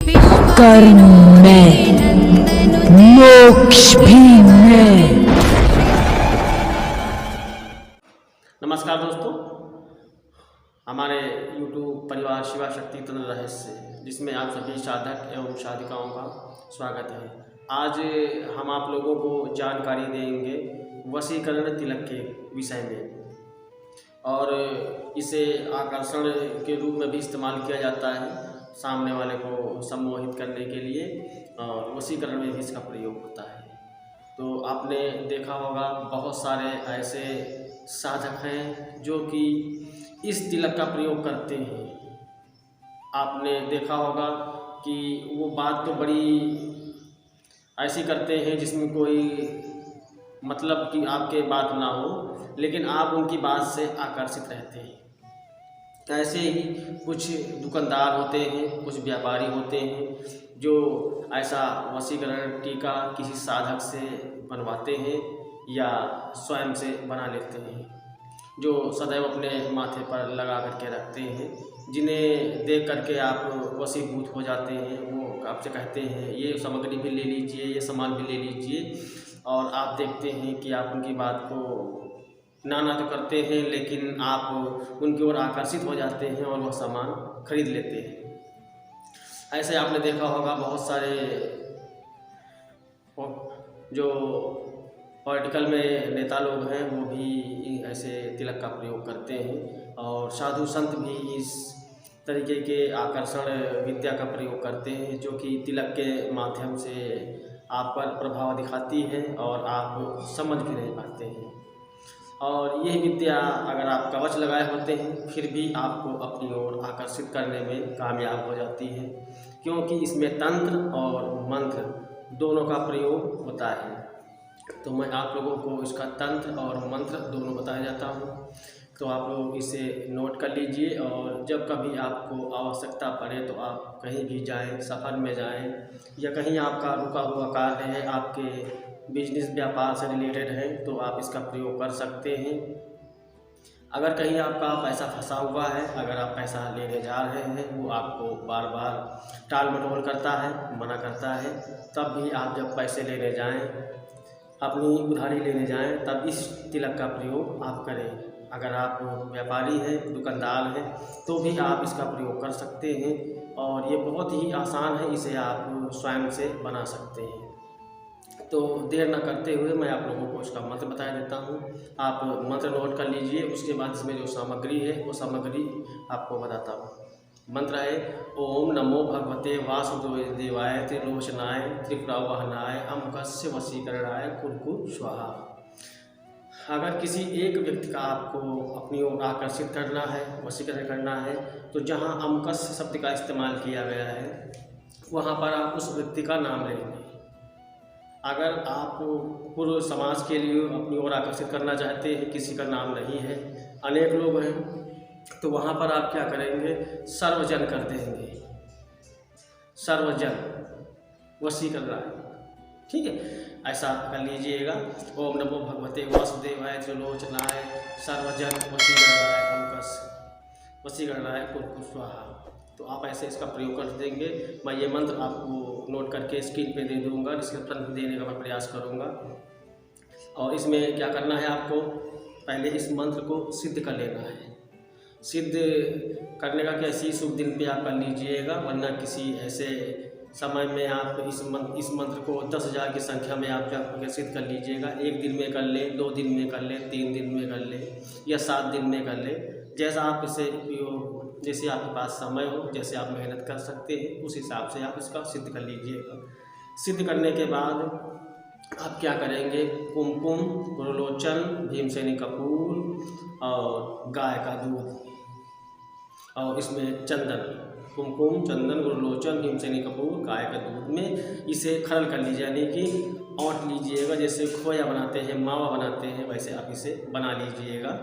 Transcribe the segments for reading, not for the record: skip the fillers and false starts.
कर्म में, मोक्ष भी में। नमस्कार दोस्तों, हमारे YouTube परिवार शिवा शक्ति तंत्र रहस्य, जिसमें आप सभी साधक एवं साधिकाओं का स्वागत है। आज हम आप लोगों को जानकारी देंगे वशीकरण तिलक के विषय में, और इसे आकर्षण के रूप में भी इस्तेमाल किया जाता है, सामने वाले को सम्मोहित करने के लिए, और वशीकरण में भी इसका प्रयोग होता है। तो आपने देखा होगा बहुत सारे ऐसे साधक हैं जो कि इस तिलक का प्रयोग करते हैं। आपने देखा होगा कि वो बात तो बड़ी ऐसी करते हैं जिसमें कोई मतलब कि आपके बात ना हो, लेकिन आप उनकी बात से आकर्षित रहते हैं। ऐसे ही कुछ दुकानदार होते हैं, कुछ व्यापारी होते हैं जो ऐसा वशीकरण टीका किसी साधक से बनवाते हैं या स्वयं से बना लेते हैं, जो सदैव अपने माथे पर लगा करके रखते हैं, जिन्हें देख करके आप वशीभूत हो जाते हैं। वो आपसे कहते हैं ये सामग्री भी ले लीजिए, ये सामान भी ले लीजिए, और आप देखते हैं कि आप उनकी बात को ना तो करते हैं, लेकिन आप उनकी ओर आकर्षित हो जाते हैं और वह सामान खरीद लेते हैं। ऐसे आपने देखा होगा बहुत सारे जो पॉलिटिकल में नेता लोग हैं वो भी ऐसे तिलक का प्रयोग करते हैं, और साधु संत भी इस तरीके के आकर्षण विद्या का प्रयोग करते हैं, जो कि तिलक के माध्यम से आप पर प्रभाव दिखाती है और आप समझ भी नहीं पाते हैं। और यह विद्या अगर आप कवच लगाए होते हैं फिर भी आपको अपनी ओर आकर्षित करने में कामयाब हो जाती है, क्योंकि इसमें तंत्र और मंत्र दोनों का प्रयोग होता है। तो मैं आप लोगों को इसका तंत्र और मंत्र दोनों बताया जाता हूँ, तो आप लोग इसे नोट कर लीजिए, और जब कभी आपको आवश्यकता पड़े तो आप कहीं भी जाएं, सफ़र में जाएं, या कहीं आपका रुका हुआ कार्य है, आपके बिजनेस व्यापार से रिलेटेड है, तो आप इसका प्रयोग कर सकते हैं। अगर कहीं आपका पैसा फंसा हुआ है, अगर आप पैसा लेने जा रहे हैं, वो आपको बार बार टाल मटोल करता है, मना करता है, तब भी आप जब पैसे लेने जाएं, अपनी उधारी लेने जाएं, तब इस तिलक का प्रयोग आप करें। अगर आप व्यापारी हैं, दुकानदार हैं, तो भी आप इसका प्रयोग कर सकते हैं, और ये बहुत ही आसान है, इसे आप स्वयं से बना सकते हैं। तो देर न करते हुए मैं आप लोगों को इसका मंत्र बता देता हूँ। आप मंत्र नोट कर लीजिए, उसके बाद इसमें जो सामग्री है वो सामग्री आपको बताता हूँ। मंत्र है ओम नमो भगवते वासुदेवाय त्रिलोचनाय त्रिपुरावहनाय अमुकस्य वशीकरणाय कुरकुर स्वाहा। अगर किसी एक व्यक्ति का आपको अपनी ओर आकर्षित करना है, वशीकरण करना है, तो जहाँ अमुकस्य शब्द का इस्तेमाल किया गया है वहाँ पर आप उस व्यक्ति का नाम लेंगे। अगर आप पूरे समाज के लिए अपनी ओर आकर्षित करना चाहते हैं, किसी का नाम नहीं है, अनेक लोग हैं, तो वहाँ पर आप क्या करेंगे, सर्वजन कर देंगे। सर्वजन वशी कर रहा है, ठीक है, ऐसा कर लीजिएगा। ओम नमो भगवते वासुदेवाय त्रिलोचनाय सर्वजन वशीकरणाय अमुकस्य वशीकरणाय कुरकुर स्वाहा। तो आप ऐसे इसका प्रयोग कर देंगे। मैं ये मंत्र आपको नोट करके स्क्रीन पे दे दूँगा, डिस्क्रिप्शन देने का मैं प्रयास करूँगा। और इसमें क्या करना है, आपको पहले इस मंत्र को सिद्ध कर लेना है। सिद्ध करने का कैसी शुभ दिन पे आप कर लीजिएगा, वरना किसी ऐसे समय में आप इस मंत्र को 10,000 की संख्या में आप जाकर सिद्ध कर लीजिएगा। 1 दिन में कर लें, 2 दिन में कर लें, 3 दिन में कर लें, या 7 दिन में कर लें, जैसा आप इसे जैसे आपके पास समय हो, जैसे आप मेहनत कर सकते हैं, उस हिसाब से आप इसका सिद्ध कर लीजिएगा। सिद्ध करने के बाद आप क्या करेंगे, कुमकुम, गुरुलोचन, भीमसेनी कपूर और गाय का दूध, और इसमें चंदन, कुमकुम, चंदन, गुरुलोचन, भीमसेनी कपूर, गाय के दूध में इसे खरल कर लीजिए, यानी कि औंट लीजिएगा। जैसे खोया बनाते हैं, मावा बनाते हैं, वैसे आप इसे बना लीजिएगा।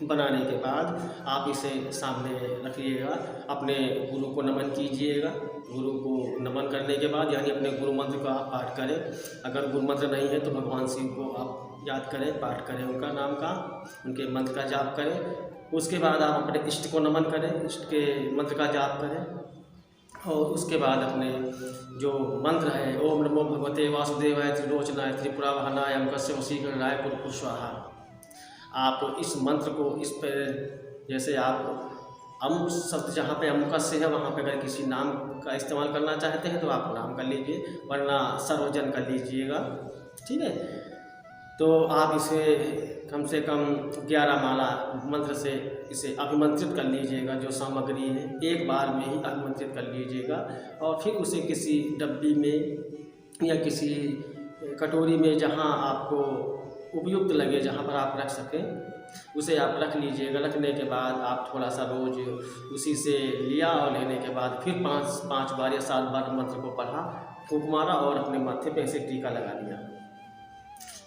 बनाने के बाद आप इसे सामने रखिएगा, अपने गुरु को नमन कीजिएगा। गुरु को नमन करने के बाद यानी अपने गुरु मंत्र का आप पाठ करें। अगर गुरु मंत्र नहीं है तो भगवान शिव को आप याद करें, पाठ करें, उनका नाम का, उनके मंत्र का जाप करें। उसके बाद आप अपने इष्ट को नमन करें, इष्ट के मंत्र का जाप करें। और उसके बाद अपने जो मंत्र है, ओम नमो भगवते वासुदेवाय त्रिलोचनाय त्रिपुरावहनाय अमुकस्य वशीकरणाय कुरु स्वाहा। आप इस मंत्र को इस पर, जैसे आप अमुक शब्द जहाँ पे अमुकस्य है वहाँ पे अगर किसी नाम का इस्तेमाल करना चाहते हैं तो आप नाम कर लीजिए, वरना सर्वजन कर लीजिएगा, ठीक है। तो आप इसे कम से कम 11 माला मंत्र से इसे अभिमंत्रित कर लीजिएगा। जो सामग्री है एक बार में ही अभिमंत्रित कर लीजिएगा और फिर उसे किसी डब्बी में या किसी कटोरी में जहाँ आपको उपयुक्त लगे, जहाँ पर आप रख सकें, उसे आप रख लीजिएगा। रखने के बाद आप थोड़ा सा रोज़ उसी से लिया और लेने के बाद फिर 5 बार या 7 बार मंत्र को पढ़ा, फूंक मारा और अपने माथे पे ऐसे टीका लगा लिया।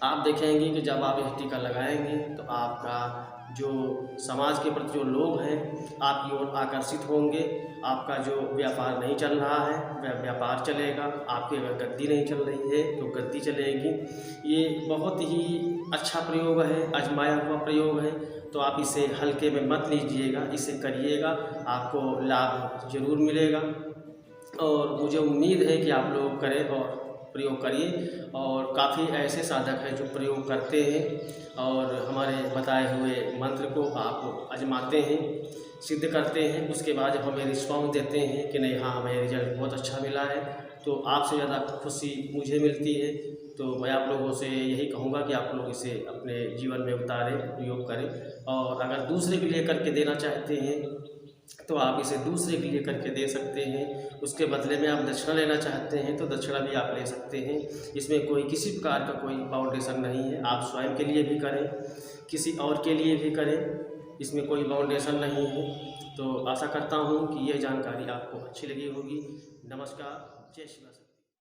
आप देखेंगे कि जब आप यह टीका लगाएंगे तो आपका जो समाज के प्रति जो लोग हैं आपकी ओर आकर्षित होंगे। आपका जो व्यापार नहीं चल रहा है वह व्यापार चलेगा, आपकी अगर गद्दी नहीं चल रही है तो गद्दी चलेगी। ये बहुत ही अच्छा प्रयोग है, आजमाया हुआ प्रयोग है, तो आप इसे हल्के में मत लीजिएगा, इसे करिएगा, आपको लाभ ज़रूर मिलेगा। और मुझे उम्मीद है कि आप लोग करें और प्रयोग करिए। और काफ़ी ऐसे साधक हैं जो प्रयोग करते हैं और हमारे बताए हुए मंत्र को आप आजमाते हैं, सिद्ध करते हैं। उसके बाद जब हमें रिस्पॉन्स देते हैं कि नहीं हाँ हमें रिजल्ट बहुत अच्छा मिला है, तो आपसे ज़्यादा खुशी मुझे मिलती है। तो मैं आप लोगों से यही कहूँगा कि आप लोग इसे अपने जीवन में उतारें, प्रयोग करें। और अगर दूसरे के लिए करके देना चाहते हैं तो आप इसे दूसरे के लिए करके दे सकते हैं। उसके बदले में आप दक्षिणा लेना चाहते हैं तो दक्षिणा भी आप ले सकते हैं। इसमें कोई किसी प्रकार का कोई बाउंडेशन नहीं है। आप स्वयं के लिए भी करें, किसी और के लिए भी करें, इसमें कोई बाउंडेशन नहीं है। तो आशा करता हूँ कि ये जानकारी आपको अच्छी लगी होगी। नमस्कार, जय श्री कृष्ण।